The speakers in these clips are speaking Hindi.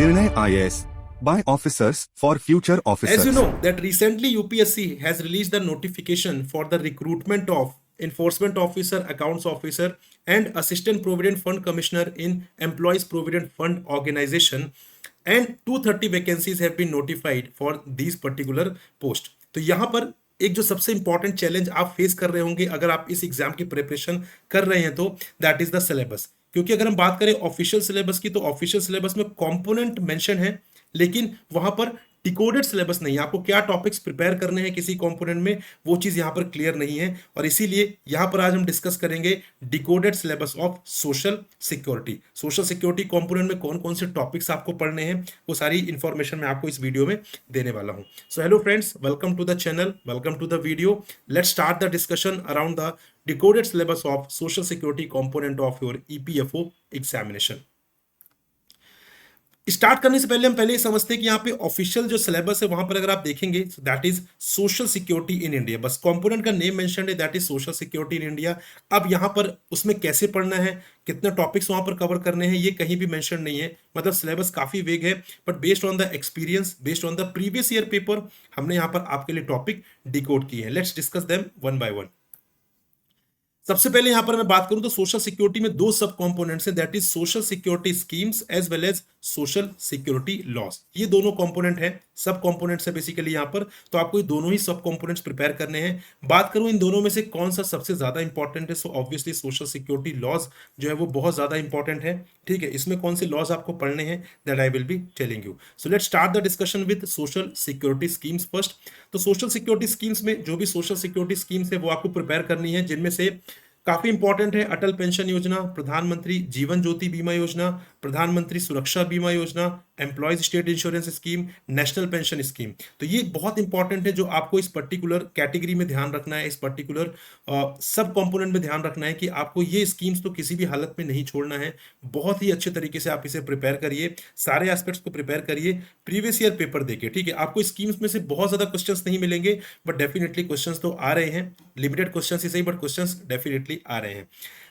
Nirnay IAS by officers for future As you officers. know, that recently UPSC has released the notification for the recruitment of enforcement officer, accounts officer, and assistant provident fund commissioner in employees provident fund organization, and 230 vacancies have been notified for these particular post. तो यहाँ पर एक जो सबसे इंपॉर्टेंट चैलेंज आप फेस कर रहे होंगे अगर आप इस एग्जाम की प्रिपरेशन कर रहे हैं तो दैट इज द सिलेबस। क्योंकि अगर हम बात करें ऑफिशियल सिलेबस की तो ऑफिशियल सिलेबस में कंपोनेंट मेंशन है, लेकिन वहां पर डिकोडेड सिलेबस नहीं है। आपको क्या टॉपिक्स प्रिपेयर करने हैं किसी कंपोनेंट में वो चीज यहां पर क्लियर नहीं है, और इसीलिए यहां पर आज हम डिस्कस करेंगे decoded syllabus of social security. Social security component में कौन कौन से टॉपिक्स आपको पढ़ने हैं वो सारी इंफॉर्मेशन मैं आपको इस वीडियो में देने वाला हूं। So hello friends, welcome to the channel, welcome to the video. Let's start the discussion around the decoded syllabus of social security component of your EPFO examination. Start करने से पहले हम पहले ही समझते हैं कि यहाँ पे ऑफिशियल जो सिलेबस है वहां पर अगर आप देखेंगे that is social security in India. बस कंपोनेंट का नेम मेंशन है, that is social security in India. अब यहाँ पर उसमें कैसे पढ़ना है, कितने टॉपिक्स वहां पर कवर करने हैं, ये कहीं भी मेंशन नहीं है। मतलब सिलेबस काफी वेग है, but based on the experience, based on the previous year paper, हमने यहाँ पर आपके लिए टॉपिक डिकोड किए हैं। Let's discuss them one by one. सबसे पहले यहां पर मैं बात करूं तो सोशल सिक्योरिटी में दो सब कंपोनेंट्स हैं, that is social security schemes as well as social security laws. ये दोनों कंपोनेंट हैं, सब कंपोनेंट्स है बेसिकली यहां पर। तो आपको ये दोनों ही सब कंपोनेंट्स प्रिपेयर करने हैं। बात करूं इन दोनों में से कौन सा सबसे ज्यादा इंपॉर्टेंट है, so obviously social security laws जो है वो बहुत ज्यादा इंपॉर्टेंट है। ठीक है, इसमें कौन से लॉज आपको पढ़ने हैं that I will be telling you. So let's start the discussion with social security schemes first. तो सोशल सिक्योरिटी स्कीम्स में जो भी सोशल सिक्योरिटी स्कीम्स है वो आपको प्रिपेयर करनी है, जिनमें से काफी इंपॉर्टेंट है अटल पेंशन योजना, प्रधानमंत्री जीवन ज्योति बीमा योजना, प्रधानमंत्री सुरक्षा बीमा योजना, employees state insurance scheme, national pension scheme. तो ये बहुत इंपॉर्टेंट है जो आपको इस पर्टिकुलर कैटेगरी में ध्यान रखना है, इस पर्टिकुलर सब कंपोनेंट में ध्यान रखना है कि आपको ये स्कीम्स तो किसी भी हालत में नहीं छोड़ना है। बहुत ही अच्छे तरीके से आप इसे प्रिपेयर करिए, सारे एस्पेक्ट्स को प्रिपेयर करिए, प्रीवियस ईयर पेपर देखिए। ठीक है, आपको स्कीम्स में से बहुत ज्यादा क्वेश्चंस नहीं मिलेंगे, बट डेफिनेटली क्वेश्चंस तो आ रहे हैं, लिमिटेड क्वेश्चंस ही सही बट क्वेश्चंस डेफिनेटली आ रहे हैं।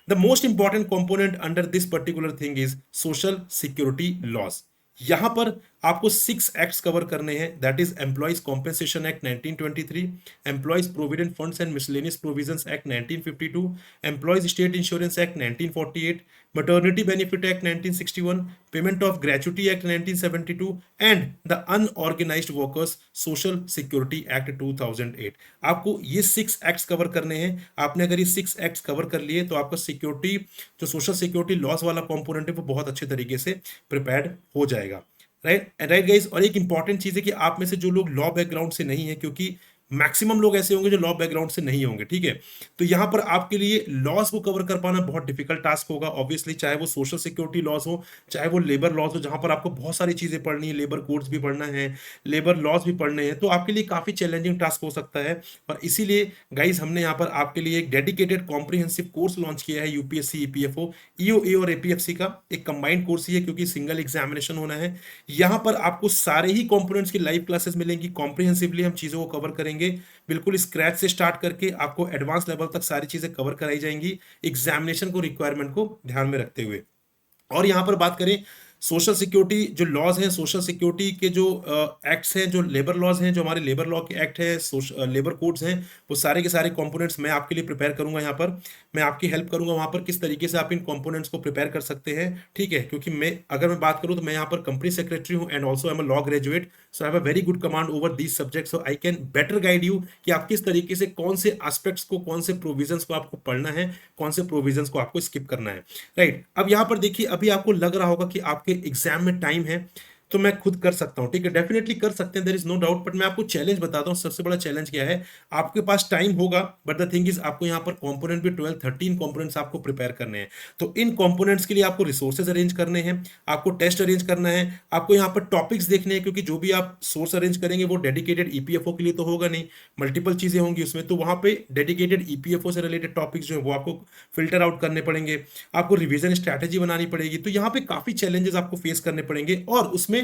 The most important component under this particular thing is social security loss. यहां पर आपको 6 एक्ट्स कवर करने हैं, that is employees compensation act 1923, employees provident funds and miscellaneous provisions act 1952, employees state insurance act 1948, maternity benefit act 1961, payment of gratuity act 1972 and the unorganised workers social security act 2008। आपको ये 6 एक्ट्स कवर करने हैं। आपने अगर ये 6 एक्ट्स कवर कर लिए तो आपका सिक्योरिटी जो सोशल सिक्योरिटी लॉस वाला कंपोनेंट है वो बहुत अच्छे तरीके से प्रिपेयर्ड हो जाएगा। Right right guys. और एक इंपॉर्टेंट चीज है कि आप में से जो लोग लॉ बैकग्राउंड से नहीं है, क्योंकि मैक्सिमम लोग ऐसे होंगे जो लॉ बैकग्राउंड से नहीं होंगे, ठीक है, तो यहां पर आपके लिए लॉस को कवर कर पाना बहुत डिफिकल्ट टास्क होगा ऑब्वियसली। चाहे वो सोशल सिक्योरिटी लॉस हो, चाहे वो लेबर लॉस हो, जहां पर आपको बहुत सारी चीजें पढ़नी है, लेबर कोड्स भी पढ़ना है, लेबर लॉस भी पढ़ने हैं, तो आपके लिए काफी चैलेंजिंग टास्क हो सकता है। और इसीलिए गाइज हमने यहाँ पर आपके लिए एक डेडिकेटेड कॉम्प्रिहेंसिव कोर्स लॉन्च किया है, यूपीएससी ईपीएफओ ईओए और एपीएफसी का एक कंबाइंड कोर्स ही है, क्योंकि सिंगल एग्जामिनेशन होना है। यहाँ पर आपको सारे ही कंपोनेंट्स की लाइव क्लासेस मिलेंगी, कॉम्प्रिहेंसिवली हम चीजों को कवर करेंगे, बिल्कुल स्क्रैच से स्टार्ट करके आपको एडवांस लेवल तक सारी चीजें कवर कराई जाएंगी, एग्जामिनेशन को रिक्वायरमेंट को ध्यान में रखते हुए। और यहां पर बात करें सोशल सिक्योरिटी जो लॉज हैं, सोशल सिक्योरिटी के जो एक्ट्स हैं, जो लेबर लॉज हैं, जो हमारे लेबर लॉ के एक्ट है, लेबर कोड्स हैं, वो सारे के सारे कंपोनेंट्स मैं आपके लिए प्रिपेयर करूंगा। यहाँ पर मैं आपकी हेल्प करूंगा वहां पर किस तरीके से आप इन कंपोनेंट्स को प्रिपेयर कर सकते हैं। ठीक है, क्योंकि मैं बात करूं तो मैं यहाँ पर कंपनी सेक्रेटरी हूं and also I am a law graduate, so I have a very good command over these subject, so I can better guide you कि आप किस तरीके से कौन से एस्पेक्ट्स को, कौन से प्रोविजंस को आपको पढ़ना है, कौन से प्रोविजंस को आपको स्किप करना है। राइट, अब यहाँ पर देखिए, अभी आपको लग रहा होगा कि आपके एग्जाम में टाइम है तो मैं खुद कर सकता हूं, ठीक है, डेफिनेटली कर सकते हैं, there is no doubt. But मैं आपको चैलेंज बताता हूं, सबसे बड़ा चैलेंज क्या है, आपके पास टाइम होगा, बट द थिंग इज आपको यहां पर कंपोनेंट भी 12-13 कंपोनेंट्स आपको प्रिपेयर करने हैं। तो इन कंपोनेंट्स के लिए आपको रिसोर्सेज अरेंज करने हैं, आपको टेस्ट अरेंज करना है, आपको यहाँ पर टॉपिक्स देखने हैं, क्योंकि जो भी आप सोर्स अरेंज करेंगे वो डेडिकेटेड ईपीएफओ के लिए तो होगा नहीं, मल्टीपल चीजें होंगी उसमें, तो वहां पे डेडिकेटेड ईपीएफओ से रिलेटेड टॉपिक्स जो है वो आपको फिल्टर आउट करने पड़ेंगे, आपको रिवीजन स्ट्रैटेजी बनानी पड़ेगी। तो यहाँ पे काफी चैलेंजेस आपको फेस करने पड़ेंगे, और उसमें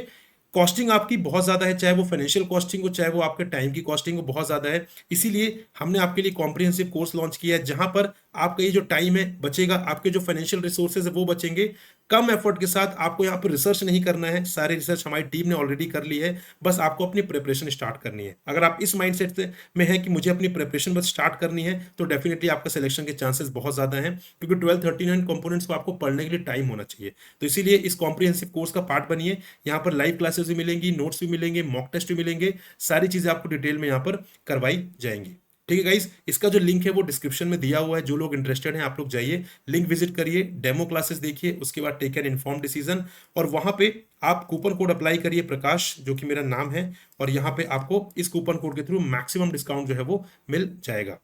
कॉस्टिंग आपकी बहुत ज्यादा है, चाहे वो फाइनेंशियल कॉस्टिंग हो, चाहे वो आपके टाइम की कॉस्टिंग हो, बहुत ज्यादा है। इसीलिए हमने आपके लिए कॉम्प्रिहेंसिव कोर्स लॉन्च किया है, जहां पर आपका ये जो टाइम है बचेगा, आपके जो फाइनेंशियल रिसोर्सेज है वो बचेंगे। कम एफर्ट के साथ आपको यहाँ पर रिसर्च नहीं करना है, सारे रिसर्च हमारी टीम ने ऑलरेडी कर ली है, बस आपको अपनी प्रिपरेशन स्टार्ट करनी है। अगर आप इस माइंडसेट से में है कि मुझे अपनी प्रिपरेशन बस स्टार्ट करनी है, तो डेफिनेटली आपका सिलेक्शन के चांसेस बहुत ज़्यादा हैं, क्योंकि 12-13 कंपोनेंट्स को आपको पढ़ने के लिए टाइम होना चाहिए। तो इसीलिए इस कॉम्प्रिहेंसिव कोर्स का पार्ट बनिए। यहाँ पर लाइव क्लासेस भी मिलेंगी, नोट्स भी मिलेंगे, मॉक टेस्ट भी मिलेंगे, सारी चीज़ें आपको डिटेल में यहाँ पर करवाई जाएंगी। ठीक है गाइस, इसका जो लिंक है वो डिस्क्रिप्शन में दिया हुआ है, जो लोग इंटरेस्टेड हैं आप लोग जाइए, लिंक विजिट करिए, डेमो क्लासेस देखिए, उसके बाद टेक एन इन्फॉर्म डिसीजन, और वहां पे आप कूपन कोड अप्लाई करिए प्रकाश, जो कि मेरा नाम है, और यहाँ पे आपको इस कूपन कोड के थ्रू मैक्सिमम डिस्काउंट जो है वो मिल जाएगा।